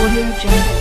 Audio Jungle.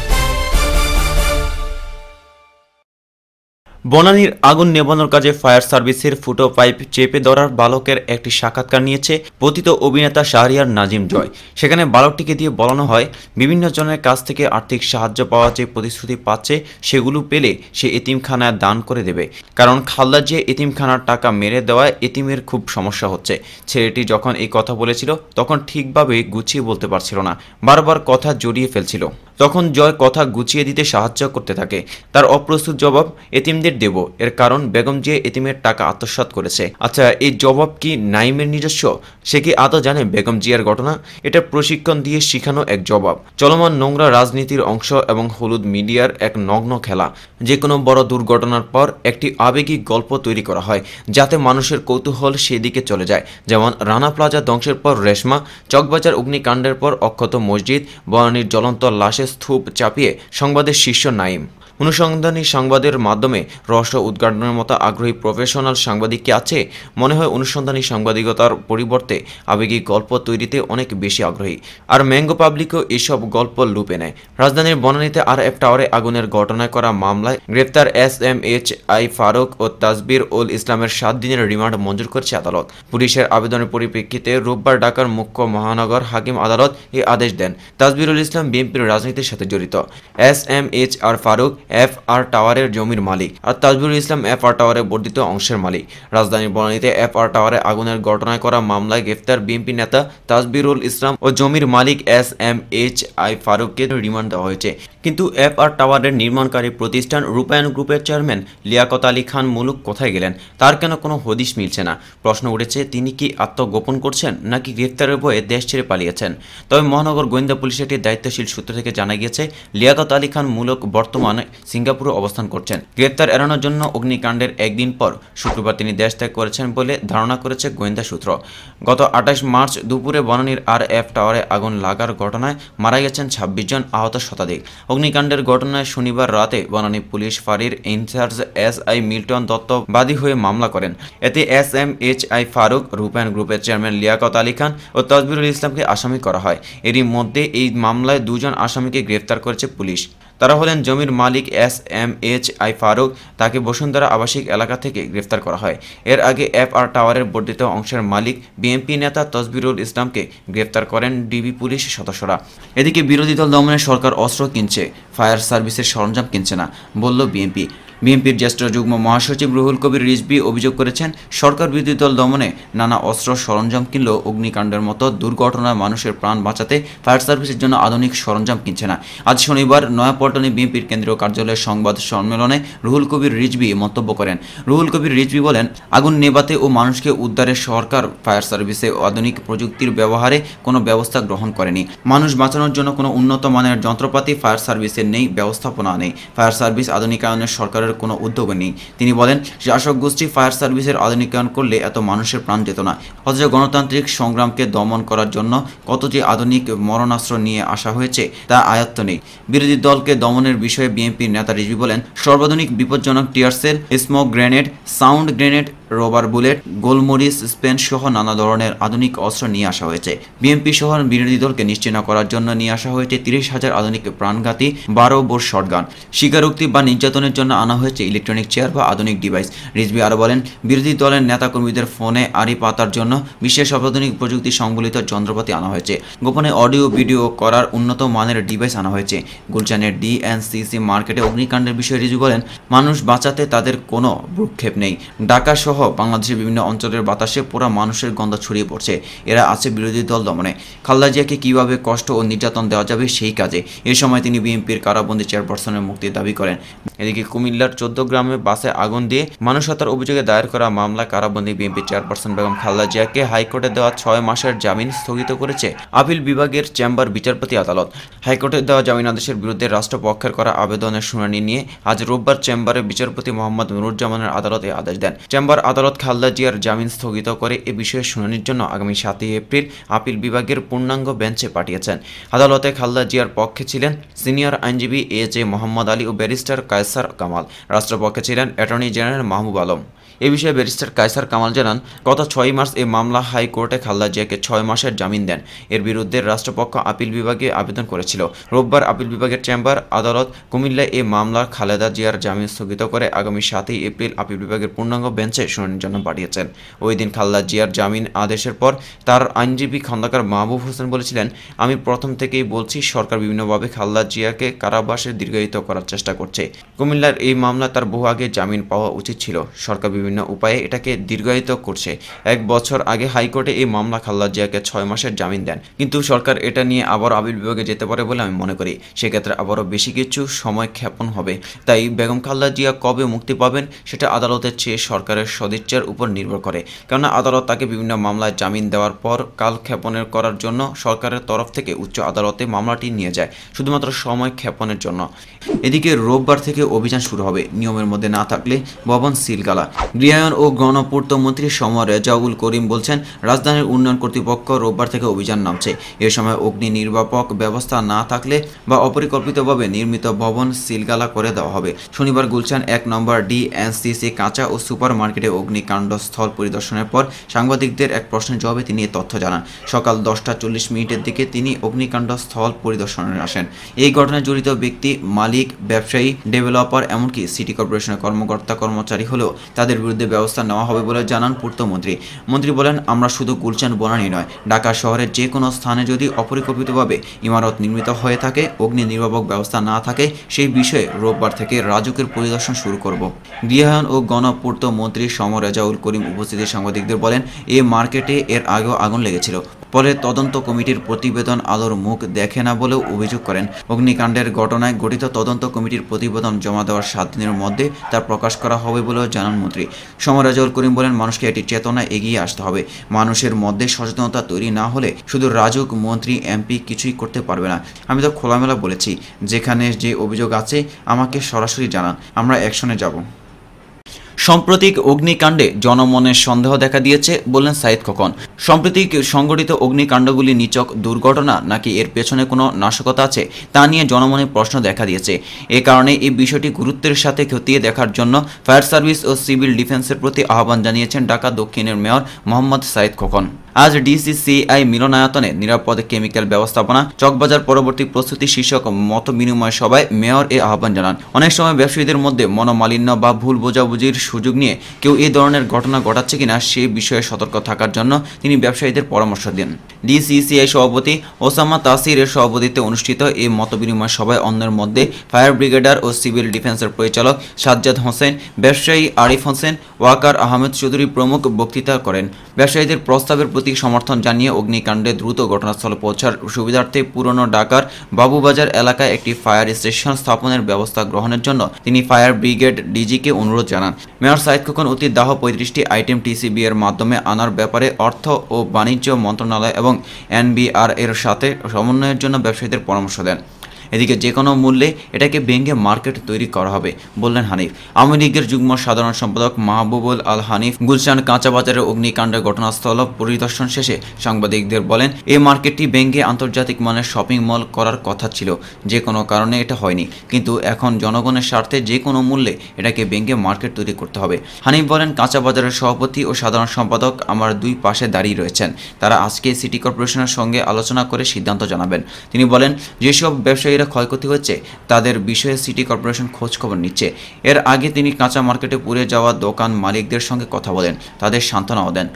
বনানীর আগুন নেভানোর কাজে ফায়ার সার্ভিসের ফুটো পাইপ চেপে ধরার বালকের একটি সাক্ষাৎকার নিয়েছে পতিত অভিনেতা শাহরিয়ার নাজিম জয়। সেখানে বালকটিকে দিয়ে বলানো হয় বিভিন্ন জনের কাছ থেকে আর্থিক সাহায্য পাওয়া যে প্রতিশ্রুতি পাচ্ছে সেগুলো পেলে সে এতিমখানায় দান করে দেবে, কারণ খালদা জিয়া এতিমখানার টাকা মেরে দেওয়ায় এতিমের খুব সমস্যা হচ্ছে। ছেলেটি যখন এই কথা বলেছিল তখন ঠিকভাবে গুছিয়ে বলতে পারছিল না, বারবার কথা জড়িয়ে ফেলছিল। তখন জয় কথা গুছিয়ে দিতে সাহায্য করতে থাকে। তার অপ্রস্তুত জবাব এতিমদের দেব, এর কারণ বেগম জিয়া এতিমের টাকা আত্মসাৎ করেছে। আচ্ছা, এই জবাব কি নাইমের নিজস্ব? সে কি আদৌ জানে বেগম জিয়ার ঘটনা? এটা প্রশিক্ষণ দিয়ে শিখানো এক জবাব। চলমান নোংরা রাজনীতির অংশ এবং হলুদ মিডিয়ার এক নগ্ন খেলা। যে কোনো বড় দুর্ঘটনার পর একটি আবেগিক গল্প তৈরি করা হয় যাতে মানুষের কৌতূহল সেদিকে চলে যায়। যেমন রানা প্লাজা ধ্বংসের পর রেশমা, চকবাজার অগ্নিকাণ্ডের পর অক্ষত মসজিদ, বনানীর জ্বলন্ত লাশে স্তূপ চাপিয়ে সংবাদের শীর্ষ নাইম। অনুসন্ধানী সংবাদের মাধ্যমে রহস্য উদ্ঘাটনের মতো আগ্রহী প্রফেশনাল সাংবাদিক কি আছে? মনে হয় অনুসন্ধানী সাংবাদিকতার পরিবর্তে আবেগিক গল্প তৈরিতে অনেক বেশি আগ্রহী। আর ম্যাঙ্গো পাবলিকও এসব গল্প লুপে নেয়। রাজধানীর বনানীতে RF টাওয়ারে আগুনের ঘটনায় করা মামলায় গ্রেপ্তার SMHI ফারুক ও তাজবির উল ইসলামের 7 দিনের রিমান্ড মঞ্জুর করেছে আদালত। পুলিশের আবেদনের পরিপ্রেক্ষিতে রোববার ঢাকার মুখ্য মহানগর হাকিম আদালত এই আদেশ দেন। তাজবিরুল ইসলাম বিএনপির রাজনীতির সাথে জড়িত। SMHR ফারুক FR টাওয়ারের জমির মালিক, আর তাজবিরুল ইসলাম FR টাওয়ারের বর্ধিত অংশের মালিক। রাজধানীর বনানীতে FR টাওয়ারে আগুনের ঘটনায় করা মামলায় গ্রেফতার বিএনপি নেতা তাজবিরুল ইসলাম ও জমির মালিক SMHI ফারুককে রিমান্ড দেওয়া হয়েছে। কিন্তু FR টাওয়ারের নির্মাণকারী প্রতিষ্ঠান রূপায়ণ গ্রুপের চেয়ারম্যান লিয়াকত আলী খান মুলুক কোথায় গেলেন? তার কেন কোনো হদিশ মিলছে না? প্রশ্ন উঠেছে, তিনি কি আত্মগোপন করছেন নাকি গ্রেফতারের ভয়ে দেশ ছেড়ে পালিয়েছেন? তবে মহানগর গোয়েন্দা পুলিশের একটি দায়িত্বশীল সূত্র থেকে জানা গিয়েছে লিয়াকত আলী খান মুলুক বর্তমানে সিঙ্গাপুরে অবস্থান করছেন। গ্রেফতার এড়ানোর জন্য অগ্নিকাণ্ডের একদিন পর শুক্রবার তিনি দেশ ত্যাগ করেছেন বলে ধারণা করেছে গোয়েন্দা সূত্র। গত 28 মার্চ দুপুরে বনানীর RF টাওয়ারে আগুন লাগার ঘটনায় মারা গেছেন 26 জন, আহত শতাধিক। অগ্নিকাণ্ডের ঘটনায় শনিবার রাতে বনানী পুলিশ ফাঁড়ির ইনচার্জ SI মিল্টন দত্ত বাদী হয়ে মামলা করেন। এতে SMHI ফারুক, রূপায়ণ গ্রুপের চেয়ারম্যান লিয়াকত আলী খান ও তাজবিরুল ইসলামকে আসামি করা হয়। এরই মধ্যে এই মামলায় 2 জন আসামিকে গ্রেফতার করেছে পুলিশ। তারা হলেন জমির মালিক SMHI ফারুক, তাকে বসুন্ধরা আবাসিক এলাকা থেকে গ্রেফতার করা হয়। এর আগে FR টাওয়ারের বর্ধিত অংশের মালিক বিএনপি নেতা তাজবিরুল ইসলামকে গ্রেফতার করেন ডিবি পুলিশ সদস্যরা। এদিকে বিরোধী দল দমনে সরকার অস্ত্র কিনছে, ফায়ার সার্ভিসের সরঞ্জাম কিনছে না বলল বিএনপি। বিএনপির জ্যেষ্ঠ যুগ্ম মহাসচিব রুহুল কবির রিজভী অভিযোগ করেছেন, সরকার বিরোধী দল দমনে নানা অস্ত্র সরঞ্জাম কিনলেও অগ্নিকাণ্ডের মতো দুর্ঘটনায় মানুষের প্রাণ বাঁচাতে ফায়ার সার্ভিসের জন্য আধুনিক সরঞ্জাম কিনছে না। আজ শনিবার নয়াপল্টনে বিএনপির কেন্দ্রীয় কার্যালয়ের সংবাদ সম্মেলনে রুহুল কবির রিজভী মন্তব্য করেন। রুহুল কবির রিজভী বলেন, আগুন নেভাতে ও মানুষকে উদ্ধারে সরকার ফায়ার সার্ভিসে আধুনিক প্রযুক্তির ব্যবহারে কোনো ব্যবস্থা গ্রহণ করেনি। মানুষ বাঁচানোর জন্য কোনো উন্নত মানের যন্ত্রপাতি ফায়ার সার্ভিসের নেই, ব্যবস্থাপনা নেই। ফায়ার সার্ভিস আধুনিকায়নের সরকারের কোনো উদ্যোগ নেই। তিনি বলেন, শাসক গোষ্ঠী ফায়ার সার্ভিসের আধুনিকায়ন করলে এত মানুষের প্রাণ যেত না। অথচ গণতান্ত্রিক সংগ্রামকে দমন করার জন্য কত যে আধুনিক মরণাস্ত্র নিয়ে আসা হয়েছে তা আয়ত্ত নেই। বিরোধী দলকে দমনের বিষয়ে বিএনপির নেতা রিজভী বলেন, সর্বাধুনিক বিপজ্জনক tear shell, smoke grenade, sound grenade, rubber bullet, গোলমরিচ স্পেন সহ নানা ধরনের আধুনিক অস্ত্র নিয়ে আসা হয়েছে। বিএনপি সহ বিরোধী দলকে নিশ্চিহ্ন করার জন্য নিয়ে আসা হয়েছে 30,000 আধুনিক প্রাণঘাতী 12 বোর শটগান। স্বীকারোক্তি বা নির্যাতনের জন্য আনা হয়েছে ইলেকট্রনিক চেয়ার বা আধুনিক ডিভাইস। রিজভী আরও বলেন, বিরোধী দলের নেতাকর্মীদের ফোনে আড়ি পাতার জন্য বিশেষ অত্যাধুনিক প্রযুক্তি সংবলিত যন্ত্রপাতি আনা হয়েছে। গোপনে অডিও ভিডিও করার উন্নত মানের ডিভাইস আনা হয়েছে। গুলশানের DNCC মার্কেটে অগ্নিকাণ্ডের বিষয়ে রিজভী বলেন, মানুষ বাঁচাতে তাদের কোনো ভ্রুক্ষেপ নেই। ঢাকা সহ বাংলাদেশের বিভিন্ন অঞ্চলের বাতাসে পোড়া মানুষের গন্ধ ছড়িয়ে পড়ছে। এরা আছে বিরোধী দল দমনে। খালেদা জিয়াকে কীভাবে কষ্ট ও নির্যাতন দেওয়া যাবে সেই কাজে। এ সময় তিনি বিএনপির কারাবন্দী চেয়ারপারসনের মুক্তির দাবি করেন। এদিকে কুমিল্লার 14 গ্রামে বাসে আগুন দিয়ে মানুষ হত্যার অভিযোগে দায়ের করা মামলায় কারাবন্দী বিএনপি চেয়ারপারসন বেগম খালেদা জিয়াকে হাইকোর্টে দেওয়া 6 মাসের জামিন স্থগিত করেছে আপিল বিভাগের চেম্বার বিচারপতি আদালত। হাইকোর্টে দেওয়া জামিন আদেশের বিরুদ্ধে রাষ্ট্রপক্ষের করা আবেদনের শুনানি নিয়ে আজ রোববার চেম্বারে বিচারপতি মোহাম্মদ নুরুজ্জামানের আদালতে আদেশ দেন। চেম্বার আদালত খালেদা জিয়ার জামিন স্থগিত করে এ বিষয়ে শুনানির জন্য আগামী 7 এপ্রিল আপিল বিভাগের পূর্ণাঙ্গ বেঞ্চে পাঠিয়েছেন। আদালতে খালেদা জিয়ার পক্ষে ছিলেন সিনিয়র আইনজীবী AJ মোহাম্মদ আলী ও ব্যারিস্টার কায়সার কামাল। রাষ্ট্রপক্ষে ছিলেন অ্যাটর্নি জেনারেল মাহবুব আলম। এ বিষয়ে ব্যারিস্টার কায়সার কামাল জানান, গত 6 মার্চ এই মামলা হাইকোর্টে খালেদা জিয়াকে 6 মাসের জামিন দেন। এর বিরুদ্ধে রাষ্ট্রপক্ষ আপিল বিভাগে আবেদন করেছিল। রোববার আপিল বিভাগের চেম্বার আদালত কুমিল্লায় এই মামলার খালেদা জিয়ার জামিন স্থগিত করে আগামী 7 এপ্রিল আপিল বিভাগের পূর্ণাঙ্গ বেঞ্চে শুনানির জন্য পাঠিয়েছেন। ওই দিন খালেদা জিয়ার জামিন আদেশের পর তার আইনজীবী খন্দকার মাহবুব হোসেন বলেছিলেন, আমি প্রথম থেকেই বলছি সরকার বিভিন্নভাবে খালেদা জিয়াকে কারাবাসে দীর্ঘায়িত করার চেষ্টা করছে। কুমিল্লার এই মামলা তার বহু আগে জামিন পাওয়া উচিত ছিল। সরকার বিভিন্ন উপায়ে এটাকে দীর্ঘায়িত করছে। 1 বছর আগে হাইকোর্টে এই মামলা খালেদা জিয়াকে 6 মাসের জামিন দেন, কিন্তু সরকার এটা নিয়ে আবার আপিল বিভাগে যেতে পারে বলে আমি মনে করি। সেক্ষেত্রে আবারও বেশি কিছু সময় ক্ষেপণ হবে। তাই বেগম খালেদা জিয়া কবে মুক্তি পাবেন সেটা আদালতের চেয়ে সরকারের সদিচ্ছার উপর নির্ভর করে। কেননা আদালত তাকে বিভিন্ন মামলায় জামিন দেওয়ার পর কালক্ষেপণের করার জন্য সরকারের তরফ থেকে উচ্চ আদালতে মামলাটি নিয়ে যায়, শুধুমাত্র সময় ক্ষেপণের জন্য। এদিকে রোববার থেকে অভিযান শুরু হবে। নিয়মের মধ্যে না থাকলে ভবন সিলগালা। গৃহায়ন ও গণপূর্ত মন্ত্রী সমর রেজাউল করিম বলছেন, রাজধানীর উন্নয়ন কর্তৃপক্ষ রোববার থেকে অভিযান নামছে। এ সময় অগ্নি নির্বাপক ব্যবস্থা না থাকলে বা অপরিকল্পিতভাবে নির্মিত ভবন সিলগালা করে দেওয়া হবে। শনিবার গুলশান 1 নম্বর ডিএনসিসি কাঁচা ও সুপার মার্কেটে অগ্নিকাণ্ড স্থল পরিদর্শনের পর সাংবাদিকদের এক প্রশ্নের জবাবে তিনি এ তথ্য জানান। সকাল 10:40 দিকে তিনি অগ্নিকাণ্ড স্থল পরিদর্শনে আসেন। এই ঘটনায় জড়িত ব্যক্তি, মালিক, ব্যবসায়ী, ডেভেলপার এমনকি সিটি কর্পোরেশনের কর্মকর্তা কর্মচারী হলেও তাদের বিরুদ্ধে ব্যবস্থা নেওয়া হবে বলে জানান পূর্তমন্ত্রী। মন্ত্রী বলেন, আমরা শুধু গুলশান বনানী নয়, ঢাকা শহরের যে কোনো স্থানে যদি অপরিকল্পিতভাবে ইমারত নির্মিত হয়ে থাকে, অগ্নি নির্বাপক ব্যবস্থা না থাকে, সেই বিষয়ে রোববার থেকে রাজুকের পরিদর্শন শুরু করব। গৃহায়ন ও গণপূর্ত মন্ত্রী সমর রেজাউল করিম উপস্থিত সাংবাদিকদের বলেন, এই মার্কেটে এর আগেও আগুন লেগেছিল। পরে তদন্ত কমিটির প্রতিবেদন আলোর মুখ দেখে না বলেও অভিযোগ করেন। অগ্নিকাণ্ডের ঘটনায় গঠিত তদন্ত কমিটির প্রতিবেদন জমা দেওয়ার 7 দিনের মধ্যে তা প্রকাশ করা হবে বলেও জানান মন্ত্রী। সমর রেজাউল করিম বলেন, মানুষকে এটি চেতনায় এগিয়ে আসতে হবে। মানুষের মধ্যে সচেতনতা তৈরি না হলে শুধু রাজুক, মন্ত্রী, এমপি কিছুই করতে পারবে না। আমি তো খোলামেলা বলেছি, যেখানে যে অভিযোগ আছে আমাকে সরাসরি জানান, আমরা অ্যাকশনে যাব। সাম্প্রতিক অগ্নিকাণ্ডে জনমনের সন্দেহ দেখা দিয়েছে বললেন সাইদ খোকন। সাম্প্রতিক সংঘটিত অগ্নিকাণ্ডগুলি নিছক দুর্ঘটনা নাকি এর পেছনে কোনো নাশকতা আছে তা নিয়ে জনমনে প্রশ্ন দেখা দিয়েছে। এ কারণে এই বিষয়টি গুরুত্বের সাথে খতিয়ে দেখার জন্য ফায়ার সার্ভিস ও সিভিল ডিফেন্সের প্রতি আহ্বান জানিয়েছেন ঢাকা দক্ষিণের মেয়র মোহাম্মদ সাইদ খোকন। আজ ডিসিসিআই মিলনায়তনে নিরাপদ কেমিক্যাল ব্যবস্থাপনা চকবাজার পরবর্তী প্রস্তুতি শীর্ষক মত বিনিময় সভায় মেয়র এ আহ্বান জানান। অনেক সময় ব্যবসায়ীদের মধ্যে মনোমালিন্য বা ভুল বোঝাবুঝির সুযোগ নিয়ে কেউ এই ধরনের ঘটনা ঘটাচ্ছে কিনা সে বিষয়ে সতর্ক থাকার জন্য তিনি ব্যবসায়ীদের পরামর্শ দেন। ডিসিসিআই সভাপতি ওসামা তাসিরের সভাপতিত্বে অনুষ্ঠিত এই মত বিনিময় সভায় অন্যের মধ্যে ফায়ার ব্রিগেডার ও সিভিল ডিফেন্সের পরিচালক সাজ্জাদ হোসেন, ব্যবসায়ী আরিফ হোসেন, ওয়াকার আহমেদ চৌধুরী প্রমুখ বক্তৃতা করেন। ব্যবসায়ীদের প্রস্তাবের প্রতি সমর্থন জানিয়ে অগ্নিকাণ্ডে দ্রুত ঘটনাস্থলে পৌঁছার সুবিধার্থে পুরনো ঢাকার বাবুবাজার এলাকায় একটি ফায়ার স্টেশন স্থাপনের ব্যবস্থা গ্রহণের জন্য তিনি ফায়ার ব্রিগেড ডিজিকে অনুরোধ জানান। মেয়র সাইদ খোকন অতি দাহ 35টি আইটেম টিসিবি এর মাধ্যমে আনার ব্যাপারে অর্থ ও বাণিজ্য মন্ত্রণালয় এবং এনবিআর এর সাথে সমন্বয়ের জন্য ব্যবসায়ীদের পরামর্শ দেন। এদিকে যে কোনো মূল্যে এটাকে ভেঙে মার্কেট তৈরি করা হবে বললেন হানিফ। আওয়ামী লীগের যুগ্ম সাধারণ সম্পাদক মাহবুবুল আল হানিফ গুলশান কাঁচা বাজারের অগ্নিকাণ্ডের ঘটনাস্থল পরিদর্শন শেষে সাংবাদিকদের বলেন, এই মার্কেটটি ভেঙে আন্তর্জাতিক মানের শপিং মল করার কথা ছিল, যে কোনো কারণে এটা হয়নি, কিন্তু এখন জনগণের স্বার্থে যে কোনো মূল্যে এটাকে ভেঙে মার্কেট তৈরি করতে হবে। হানিফ বলেন, কাঁচা বাজারের সভাপতি ও সাধারণ সম্পাদক আমার দুই পাশে দাঁড়িয়ে রয়েছেন, তারা আজকে সিটি কর্পোরেশনের সঙ্গে আলোচনা করে সিদ্ধান্ত জানাবেন। তিনি বলেন, যেসব ব্যবসায়ী ক্ষয়ক্ষতি হচ্ছে তাদের বিষয়ে সিটি কর্পোরেশন খোঁজ খবর নিচ্ছে। এর আগে তিনি কাঁচা মার্কেটে পুড়ে যাওয়া দোকান মালিকদের সঙ্গে কথা বলেন, তাদের সান্ত্বনাও দেন।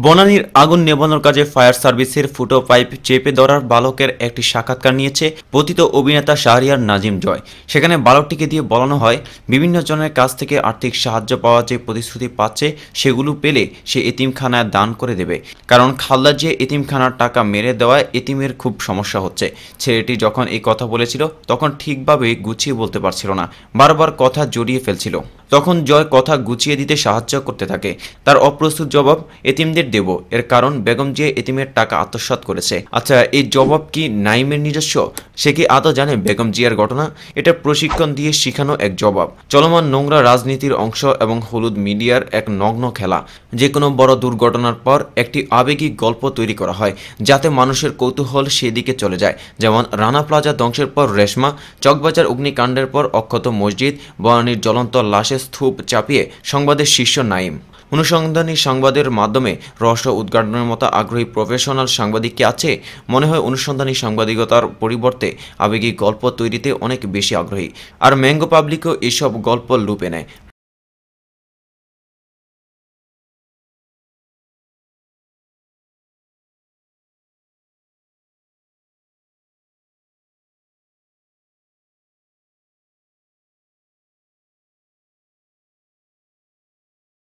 বনানীর আগুন নেভানোর কাজে ফায়ার সার্ভিসের ফুটো পাইপ চেপে ধরার বালকের একটি সাক্ষাৎকার নিয়েছে পতিত অভিনেতা শাহরিয়ার নাজিম জয়। সেখানে বালকটিকে দিয়ে বলানো হয়, বিভিন্ন জনের কাছ থেকে আর্থিক সাহায্য পাওয়া যে প্রতিশ্রুতি পাচ্ছে সেগুলো পেলে সে এতিমখানায় দান করে দেবে, কারণ খালেদা জিয়া এতিমখানার টাকা মেরে দেওয়ায় এতিমের খুব সমস্যা হচ্ছে। ছেলেটি যখন এই কথা বলেছিল তখন ঠিকভাবে গুছিয়ে বলতে পারছিল না, বারবার কথা জড়িয়ে ফেলছিল। তখন জয় কথা গুছিয়ে দিতে সাহায্য করতে থাকে। তার অপ্রস্তুত জবাব, এতিমদের দেব, এর কারণ বেগম জিয়া এতিমের টাকা আত্মসাৎ করেছে। আচ্ছা, এই জবাব কি নাইমের নিজস্ব? সে কি আদৌ জানে বেগম জিয়ার ঘটনা? এটা প্রশিক্ষণ দিয়ে শিখানো এক জবাব। চলমান নোংরা রাজনীতির অংশ এবং হলুদ মিডিয়ার এক নগ্ন খেলা। যে কোনো বড় দুর্ঘটনার পর একটি আবেগিক গল্প তৈরি করা হয় যাতে মানুষের কৌতূহল সেদিকে চলে যায়। যেমন রানা প্লাজা ধ্বংসের পর রেশমা, চকবাজার অগ্নিকাণ্ডের পর অক্ষত মসজিদ, বনানীর জ্বলন্ত লাশের স্তূপ চাপিয়ে সংবাদের শীর্ষ নাইম। অনুসন্ধানী সংবাদের মাধ্যমে রহস্য উদ্ঘাটনের মতো আগ্রহী প্রফেশনাল সাংবাদিক কি আছে? মনে হয় অনুসন্ধানী সাংবাদিকতার পরিবর্তে আবেগিক গল্প তৈরিতে অনেক বেশি আগ্রহী। আর ম্যাঙ্গো পাবলিকও এসব গল্প লুপে নেয়।